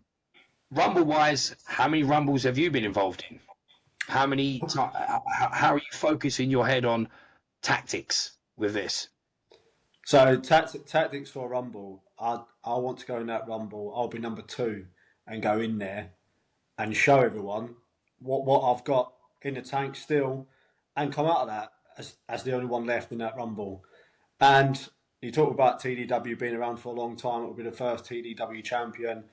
Rumble wise, how many Rumbles have you been involved in? How are you focusing your head on tactics with this? So tactics for a Rumble, I want to go in that Rumble. I'll be number 2 and go in there and show everyone what I've got in the tank still, and come out of that as the only one left in that Rumble. And you talk about TDW being around for a long time. It will be the first TDW champion,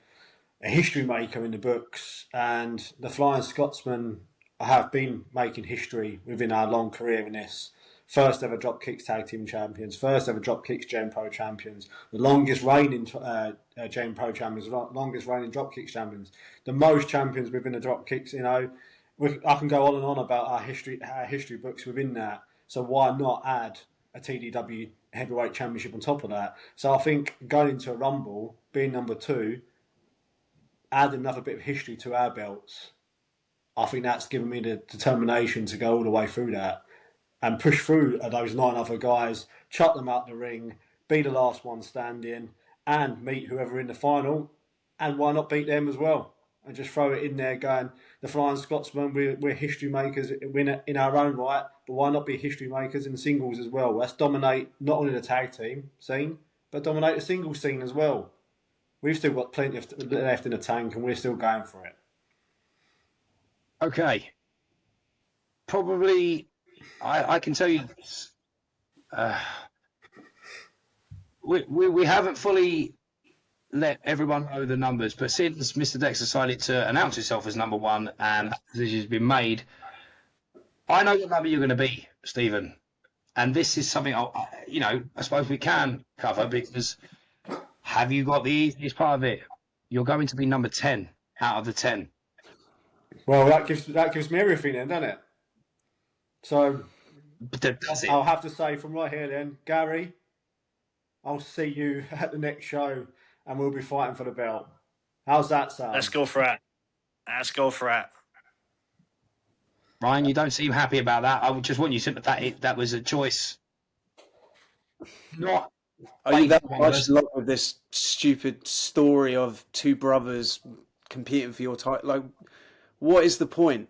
a history maker in the books, and the Flying Scotsmen have been making history within our long career in this. First ever Dropkicks Tag Team Champions, first ever Dropkicks Gen Pro Champions, the longest reigning Gen Pro Champions, longest reigning Dropkicks Champions, the most champions within the Dropkicks. I can go on and on about our history books within that. So why not add a TDW Heavyweight Championship on top of that? So I think going into a Rumble, being number 2, add another bit of history to our belts. I think that's given me the determination to go all the way through that and push through those 9 other guys, chuck them out the ring, be the last one standing, and meet whoever in the final. And why not beat them as well? And just throw it in there going, the Flying Scotsmen, we're history makers in our own right, but why not be history makers in singles as well? Let's dominate not only the tag team scene, but dominate the singles scene as well. We've still got plenty left in the tank, and we're still going for it. Okay. Probably, I can tell you this. We haven't fully let everyone know the numbers, but since Mr. Dex decided to announce himself as number 1 and that decision has been made, I know what number you're going to be, Stephen. And this is something I suppose we can cover, because have you got the easiest part of it? You're going to be number 10 out of the 10. Well, that gives me everything then, doesn't it? So does it? I'll have to say from right here then, Gary, I'll see you at the next show and we'll be fighting for the belt. How's that sound? Let's go for it. Ryan, you don't seem happy about that. I would just want you to that was a choice. Not. Are you that one much person. in love with this stupid story of two brothers competing for your title? Like, what is the point?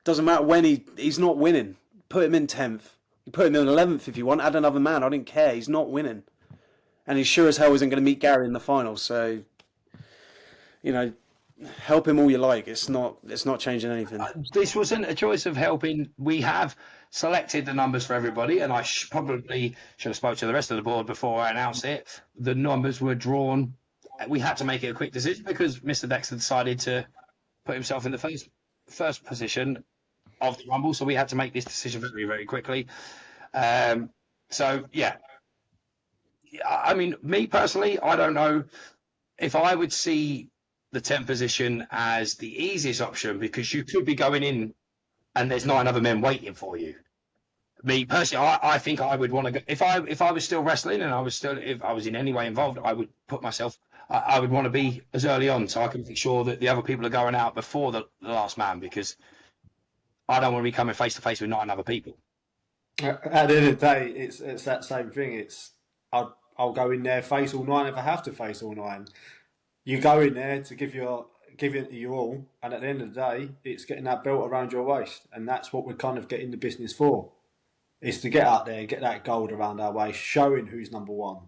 Doesn't matter when he's not winning. Put him in 10th. You put him in 11th if you want. Add another man. I didn't care. He's not winning. And he sure as hell isn't going to meet Gary in the final. So, you know, help him all you like. It's not changing anything. This wasn't a choice of helping. We have selected the numbers for everybody, and I probably should have spoke to the rest of the board before I announced it. The numbers were drawn. We had to make it a quick decision because Mr. Dexter decided to put himself in the first position of the Rumble, so we had to make this decision very, very quickly. So, yeah. I mean, me personally, I don't know if I would see the 10th position as the easiest option, because you could be going in and there's 9 other men waiting for you. Me personally, I think I would want to go. If I was still wrestling and if I was in any way involved, I would put myself. I would want to be as early on so I can make sure that the other people are going out before the last man, because I don't want to be coming face to face with 9 other people. At the end of the day, it's that same thing. I'll go in there, face all 9 if I have to face all 9. You go in there to give it your all, and at the end of the day, it's getting that belt around your waist, and that's what we're kind of getting the business for. Is to get out there, get that gold around our waist, showing who's number 1.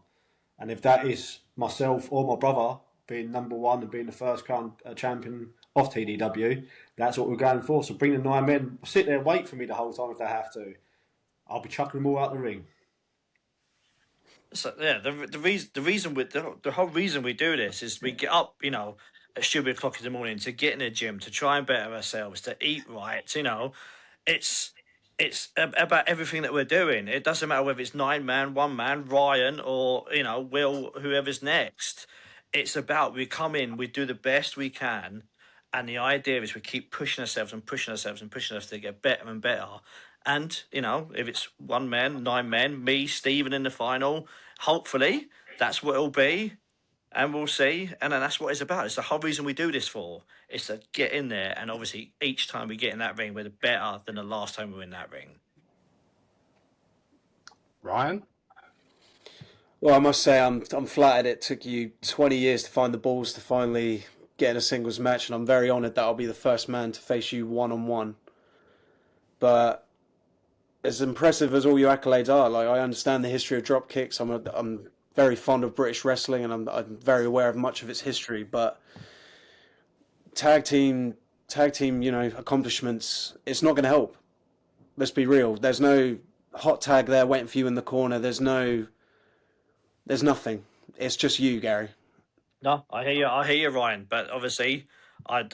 And if that is myself or my brother being number 1 and being the first crown champion of TDW, that's what we're going for. So bring the 9 men, sit there and wait for me the whole time if they have to. I'll be chucking them all out the ring. So yeah, the whole reason we do this is we get up, at stupid o'clock in the morning to get in the gym, to try and better ourselves, to eat right. It's about everything that we're doing. It doesn't matter whether it's 9 man, 1 man, Ryan, or Will, whoever's next. It's about we come in, we do the best we can, and the idea is we keep pushing ourselves and pushing ourselves and pushing ourselves to get better and better. And, if it's 1 man, 9 men, me, Stephen in the final, hopefully that's what it'll be. And we'll see. And then that's what it's about. It's the whole reason we do this for. It's to get in there. And obviously, each time we get in that ring, we're better than the last time we were in that ring. Ryan? Well, I must say I'm flattered it took you 20 years to find the balls to finally get in a singles match. And I'm very honoured that I'll be the first man to face you one-on-one. But as impressive as all your accolades are, like, I understand the history of drop kicks. I'm very fond of British wrestling, and I'm very aware of much of its history. But tag team, accomplishments, it's not going to help. Let's be real. There's no hot tag there waiting for you in the corner. There's nothing. It's just you, Gary. No, I hear you, Ryan. But obviously, I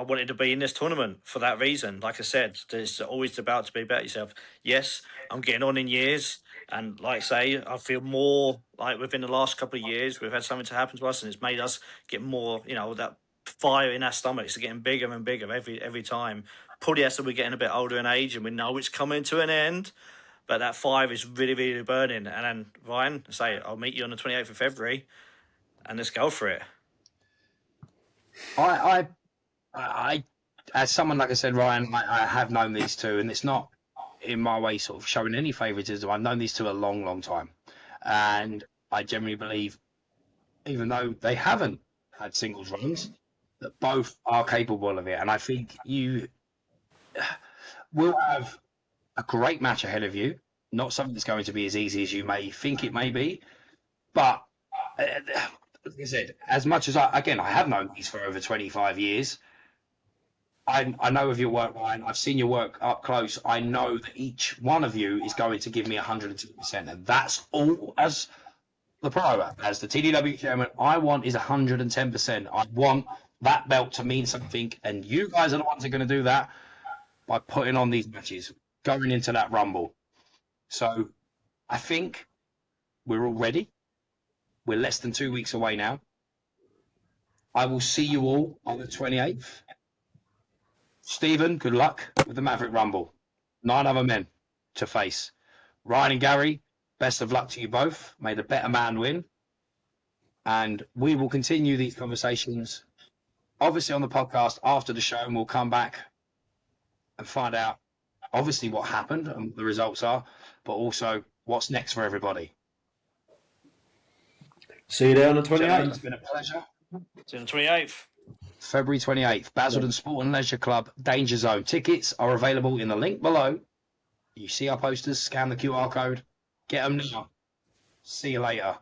wanted to be in this tournament for that reason. Like I said, it's always about to be better yourself. Yes, I'm getting on in years. And like I say, I feel more like within the last couple of years, we've had something to happen to us, and it's made us get more, that fire in our stomachs are getting bigger and bigger every time. Probably as we're getting a bit older in age, and we know it's coming to an end, but that fire is really, really burning. And then, Ryan, I'll meet you on the 28th of February, and let's go for it. I as someone, like I said, Ryan, I have known these two, and it's not in my way sort of showing any favouritism. I've known these two a long, long time. And I generally believe, even though they haven't had singles runs, that both are capable of it. And I think you will have a great match ahead of you. Not something that's going to be as easy as you may think it may be. But, like I said, as much as I have known these for over 25 years, I know of your work, Ryan. I've seen your work up close. I know that each one of you is going to give me 102%. And that's all, as the pro, as the TDW chairman, I want is 110%. I want that belt to mean something. And you guys are the ones that are going to do that by putting on these matches, going into that Rumble. So I think we're all ready. We're less than 2 weeks away now. I will see you all on the 28th. Stephen, good luck with the Maverick Rumble. 9 other men to face. Ryan and Gary, best of luck to you both. May the better man win. And we will continue these conversations, obviously on the podcast after the show, and we'll come back and find out obviously what happened and what the results are, but also what's next for everybody. See you there on the Gentlemen, it's 28th. been a pleasure. See you on the 28th. February 28th, Basildon Sport and Leisure Club, Danger Zone. Tickets are available in the link below. You see our posters, scan the QR code, get them now. See you later.